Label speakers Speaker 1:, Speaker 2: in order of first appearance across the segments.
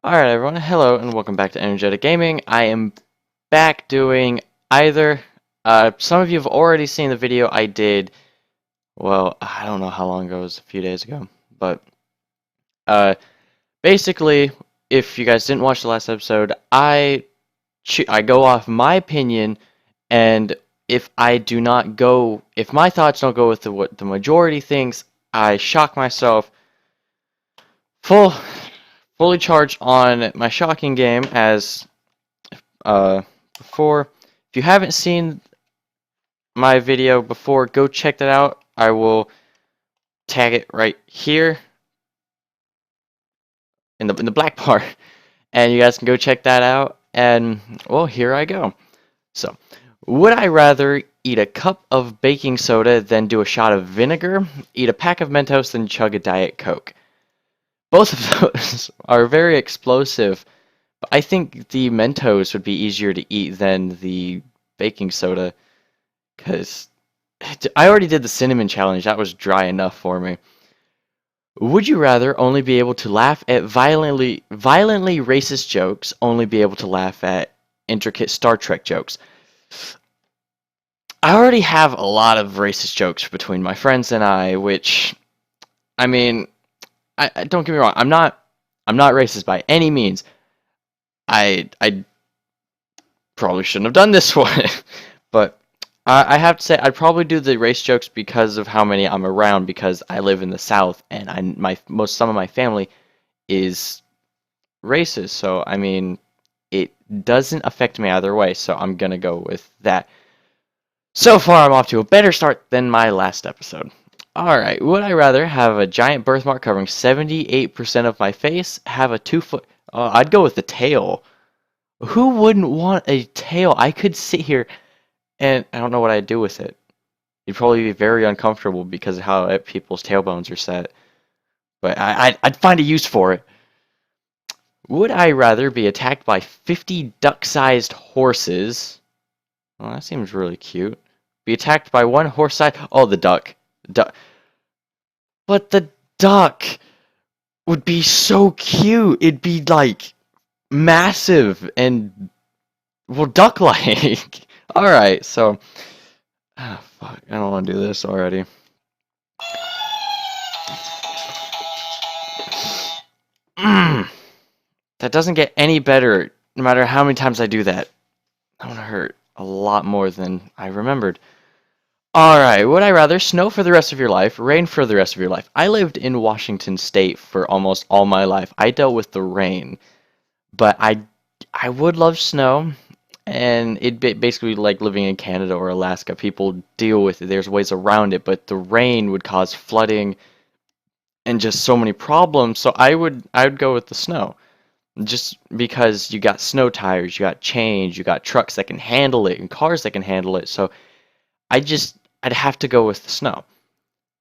Speaker 1: Alright everyone, hello and welcome back to Energetic Gaming. I am back doing either, some of you have already seen the video I did, well, I don't know how long ago, it was a few days ago, but, uh, basically, if you guys didn't watch the last episode, I go off my opinion, and if if my thoughts don't go with what the majority thinks, I shock myself full fully charged on my shocking game as before. If you haven't seen my video before, go check that out. I will tag it right here in the black part, and you guys can go check that out. And well, here I go. So, would I rather eat a cup of baking soda than do a shot of vinegar, eat a pack of Mentos than chug a Diet Coke? Both of those are very explosive. But I think the Mentos would be easier to eat than the baking soda, because I already did the cinnamon challenge. That was dry enough for me. Would you rather only be able to laugh at violently racist jokes, only be able to laugh at intricate Star Trek jokes? I already have a lot of racist jokes between my friends and I, which, I mean, I don't get me wrong. I'm not racist by any means. I probably shouldn't have done this one, but I have to say I'd probably do the race jokes because of how many I'm around. Because I live in the South, and some of my family is racist. So I mean, it doesn't affect me either way. So I'm gonna go with that. So far, I'm off to a better start than my last episode. Alright, would I rather have a giant birthmark covering 78% of my face, have a 2 foot... I'd go with the tail. Who wouldn't want a tail? I could sit here and I don't know what I'd do with it. It'd probably be very uncomfortable because of how people's tailbones are set. But I'd find a use for it. Would I rather be attacked by 50 duck-sized horses? Well, that seems really cute. Be attacked by one horse-sized... Oh, the duck. Duck. But the duck would be so cute. It'd be, like, massive and, well, duck-like. Alright, so... Ah, fuck. I don't want to do this already. That doesn't get any better no matter how many times I do that. That one hurt a lot more than I remembered. Alright, would I rather snow for the rest of your life, rain for the rest of your life? I lived in Washington State for almost all my life. I dealt with the rain, but I would love snow, and it'd be basically like living in Canada or Alaska. People deal with it. There's ways around it, but the rain would cause flooding and just so many problems. So I would go with the snow. Just because you got snow tires, you got chains, you got trucks that can handle it and cars that can handle it. So I'd have to go with the snow.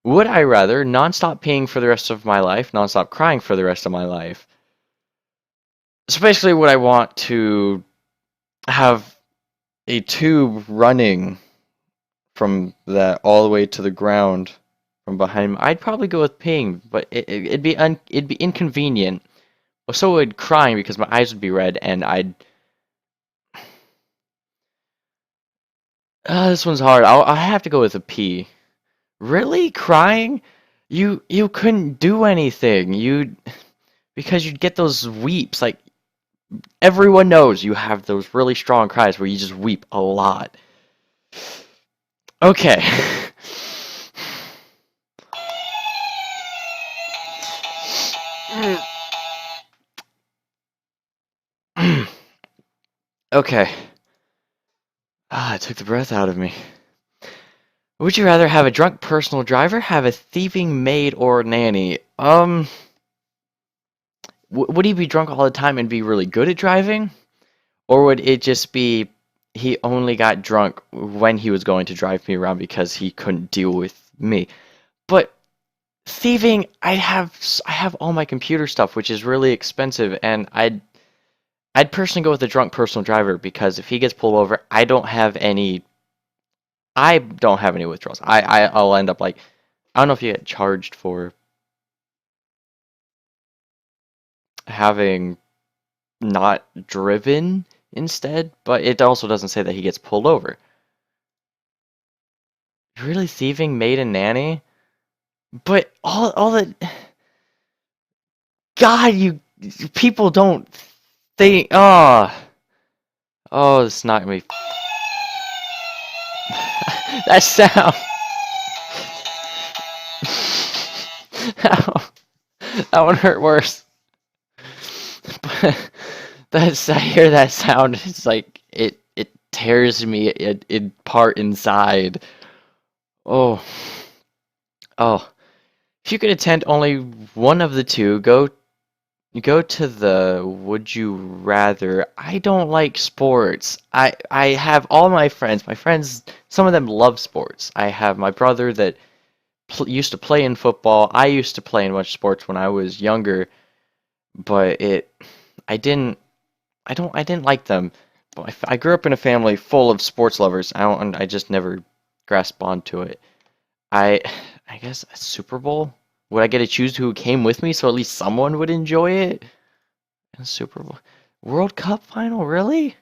Speaker 1: Would I rather non-stop peeing for the rest of my life, non-stop crying for the rest of my life? So basically would I want to have a tube running from that all the way to the ground from behind me? I'd probably go with peeing, but it'd be inconvenient. Well, so would crying because my eyes would be red and I'd... this one's hard. I'll have to go with a pee. Really? Crying? You couldn't do anything. Because you'd get those weeps. Like, everyone knows you have those really strong cries where you just weep a lot. Okay. Okay. It took the breath out of me. Would you rather have a drunk personal driver, have a thieving maid, or nanny? Would he be drunk all the time and be really good at driving? Or would it just be he only got drunk when he was going to drive me around because he couldn't deal with me? But thieving, I have all my computer stuff, which is really expensive, and I'd personally go with a drunk personal driver because if he gets pulled over, I don't have any withdrawals. I'll end up like, I don't know if you get charged for having not driven instead, but it also doesn't say that he gets pulled over. Really thieving maid and nanny? But all that God, you people don't think. Oh, it's not gonna be that sound. That one hurt worse. But I hear that sound. It's like it tears me in part inside. Oh, oh. If you could attend only one of the two, go to the would you rather. I don't like sports. I have all my friends. My friends, some of them love sports. I have my brother that used to play in football. I used to play in much sports when I was younger, but I didn't I didn't like them. But I grew up in a family full of sports lovers. I just never grasped onto it. I I guess a Super Bowl. Would I get to choose who came with me so at least someone would enjoy it? And Super Bowl. World Cup final, really?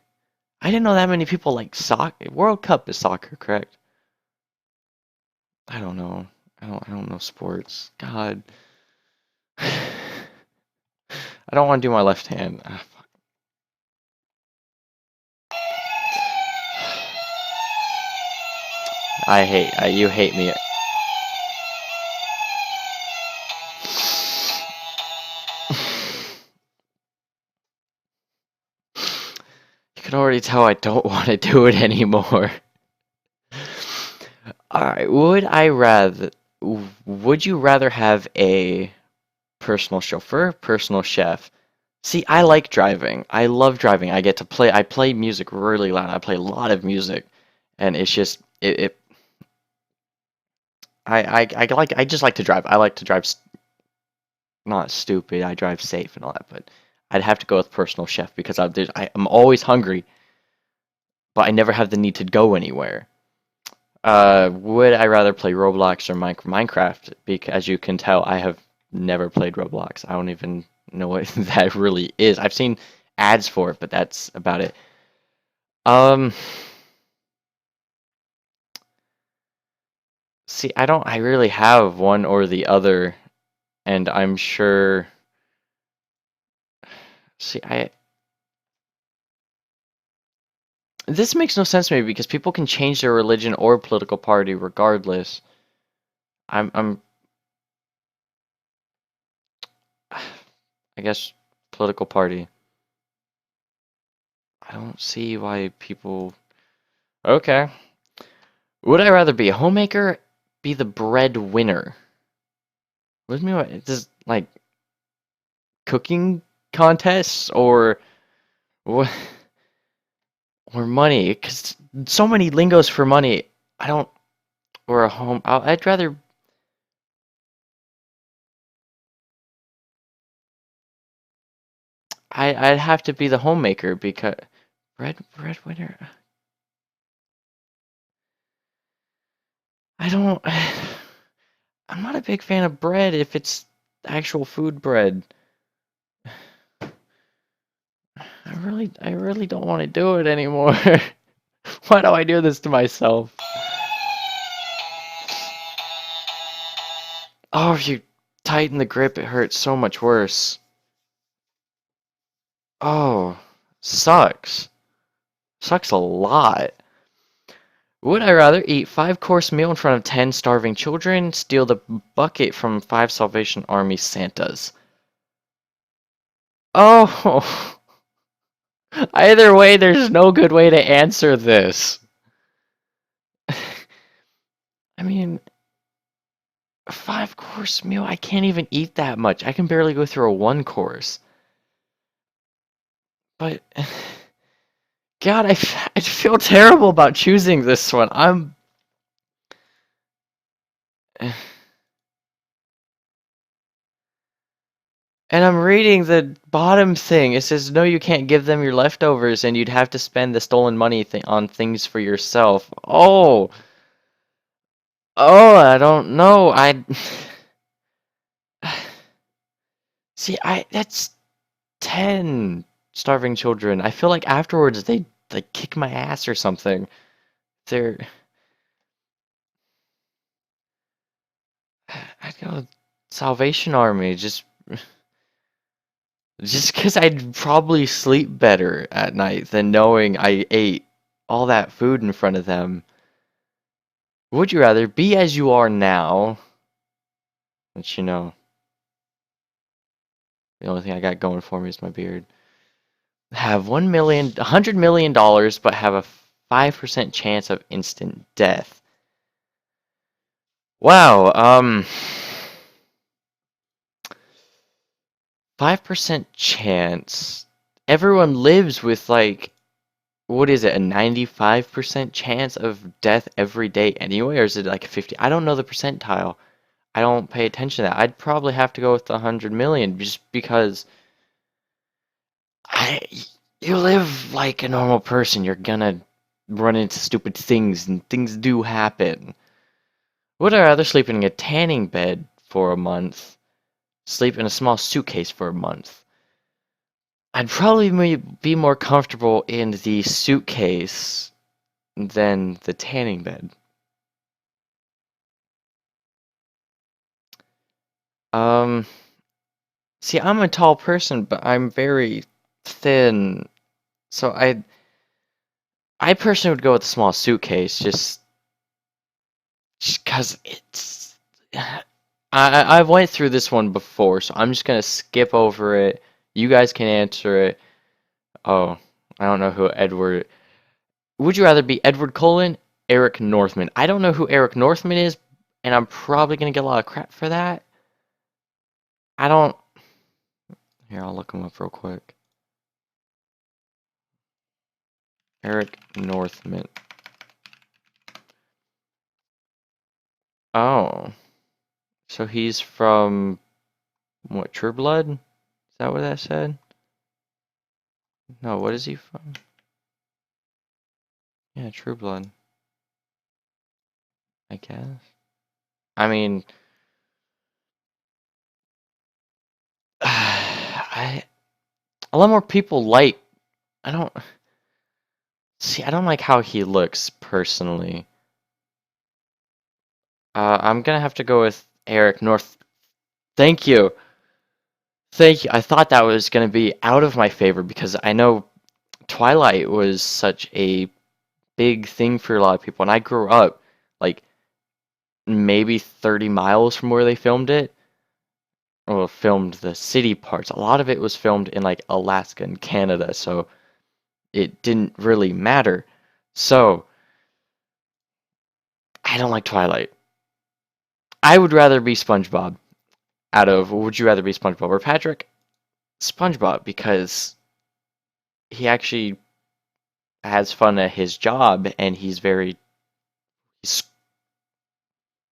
Speaker 1: I didn't know that many people like soccer. World Cup is soccer, correct? I don't know. I don't know sports. God. I don't want to do my left hand. Fuck. You hate me. You can already tell I don't want to do it anymore. Alright, would you rather have a personal chauffeur, personal chef? See, I like driving. I love driving. I play music really loud. I play a lot of music. And it's just it I just like to drive. I like to drive not stupid. I drive safe and all that, but I'd have to go with personal chef because I'm always hungry, but I never have the need to go anywhere. Would I rather play Roblox or Minecraft? Because as you can tell, I have never played Roblox. I don't even know what that really is. I've seen ads for it, but that's about it. Um, See, I really have one or the other, and I'm sure. See, this makes no sense to me because people can change their religion or political party regardless. I'm I guess political party. I don't see why people. Okay. Would I rather be a homemaker, be the breadwinner? What do you mean? Just like cooking contests what or money? Because so many lingos for money. I don't. Or a home. I'd rather. I'd have to be the homemaker because breadwinner. I don't. I'm not a big fan of bread if it's actual food bread. I really don't want to do it anymore. Why do I do this to myself? Oh, if you tighten the grip, it hurts so much worse. Oh, sucks. Sucks a lot. Would I rather eat 5-course meal in front of 10 starving children, steal the bucket from 5 Salvation Army Santas? Oh, either way, there's no good way to answer this. I mean, a 5-course meal, I can't even eat that much. I can barely go through a 1-course. But, God, I feel terrible about choosing this one. And I'm reading the bottom thing. It says, no, you can't give them your leftovers, and you'd have to spend the stolen money on things for yourself. I don't know. See, that's 10. starving children. I feel like afterwards they like kick my ass or something. They're I'd go Salvation Army just because I'd probably sleep better at night than knowing I ate all that food in front of them. Would you rather be as you are now, which the only thing I got going for me is my beard, have $100 million, but have a 5% chance of instant death? Wow, 5% chance. Everyone lives with like, what is it, a 95% chance of death every day anyway, or is it like a 50? I don't know the percentile. I don't pay attention to that. I'd probably have to go with the 100 million just because I you live like a normal person. You're gonna run into stupid things and things do happen. Would I rather sleep in a tanning bed for a month, sleep in a small suitcase for a month? I'd probably be more comfortable in the suitcase than the tanning bed. Um, See, I'm a tall person, but I'm very thin, so I personally would go with a small suitcase, just because it's. I've went through this one before, so I'm just gonna skip over it. You guys can answer it. Oh, I don't know who Edward. Would you rather be Edward Cullen, Eric Northman? I don't know who Eric Northman is, and I'm probably gonna get a lot of crap for that. I don't. Here, I'll look him up real quick. Eric Northman. Oh, so he's from what? True Blood? Is that what that said? No, what is he from? Yeah, True Blood, I guess. I mean, I a lot more people like. I don't see. I don't like how he looks personally. I'm gonna have to go with Eric North. Thank you, thank you. I thought that was gonna be out of my favor because I know Twilight was such a big thing for a lot of people, and I grew up like maybe 30 miles from where they filmed it. Or filmed the city parts. A lot of it was filmed in like Alaska and Canada, so it didn't really matter. So, I don't like Twilight. I would rather be SpongeBob out of would you rather be SpongeBob or Patrick? SpongeBob because he actually has fun at his job and he's, he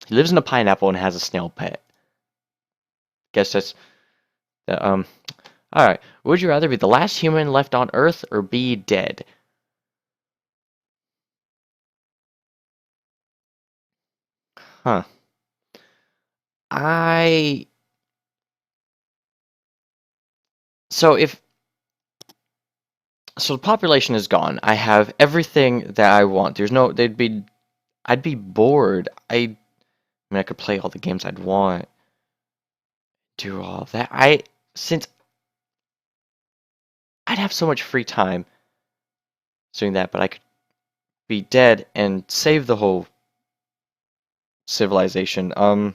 Speaker 1: lives in a pineapple and has a snail pet. Guess that's um all right. Would you rather be the last human left on Earth or be dead? Huh. I so if So the population is gone. I have everything that I want. I'd be bored. I mean, I could play all the games I'd want, do all that. Since I'd have so much free time doing that, but I could be dead and save the whole civilization. My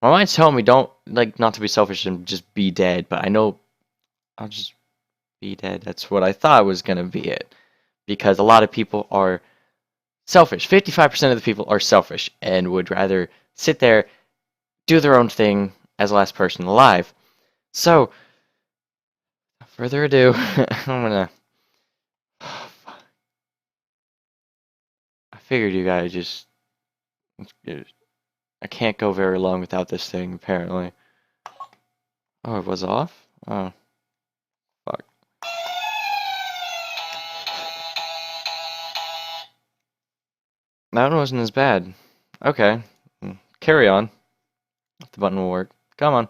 Speaker 1: mind's telling me don't like not to be selfish and just be dead, but I know I'll just be dead. That's what I thought was gonna be it, because a lot of people are selfish. 55% of the people are selfish and would rather sit there, do their own thing as the last person alive. So, without further ado, I'm gonna. I figured you guys just. I can't go very long without this thing, apparently. Oh, it was off? Oh, fuck. That one wasn't as bad. Okay. Carry on. If the button will work. Come on.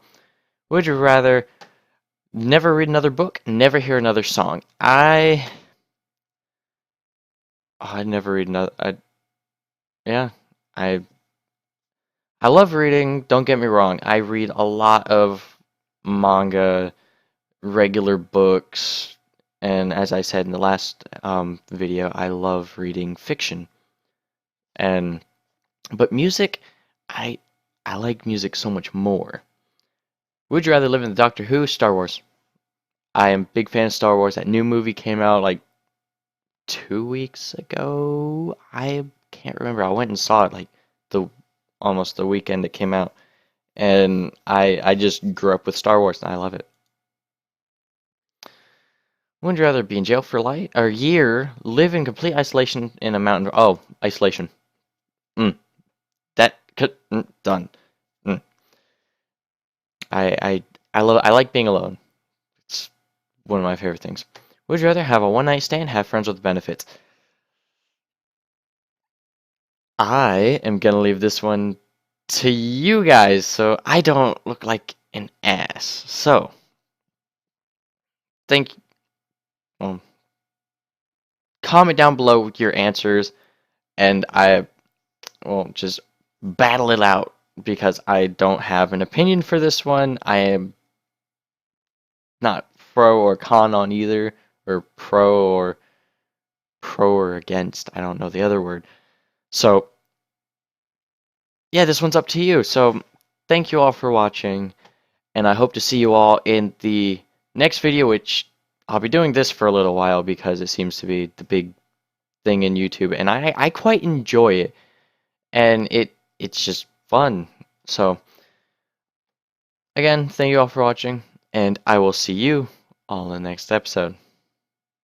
Speaker 1: Would you rather never read another book, never hear another song? I'd never read another. Yeah, I I love reading. Don't get me wrong. I read a lot of manga, regular books, and as I said in the last video, I love reading fiction. And but music, I I like music so much more. Would you rather live in the Doctor Who, Star Wars? I am a big fan of Star Wars. That new movie came out like 2 weeks ago. I can't remember. I went and saw it like the almost the weekend it came out, and I just grew up with Star Wars and I love it. Would you rather be in jail for life or a year, live in complete isolation in a mountain? Oh, isolation. Mm, that could done. Mm. I I I like being alone. It's one of my favorite things. Would you rather have a one night stand, have friends with benefits? I am gonna leave this one to you guys so I don't look like an ass. So, think, well, comment down below with your answers and I will just battle it out because I don't have an opinion for this one. I am not pro or con on either, or pro or against. I don't know the other word. So, yeah, this one's up to you. So, thank you all for watching, and I hope to see you all in the next video, which I'll be doing this for a little while because it seems to be the big thing in YouTube, and I quite enjoy it, and it's just fun. So, again, thank you all for watching, and I will see you all in the next episode.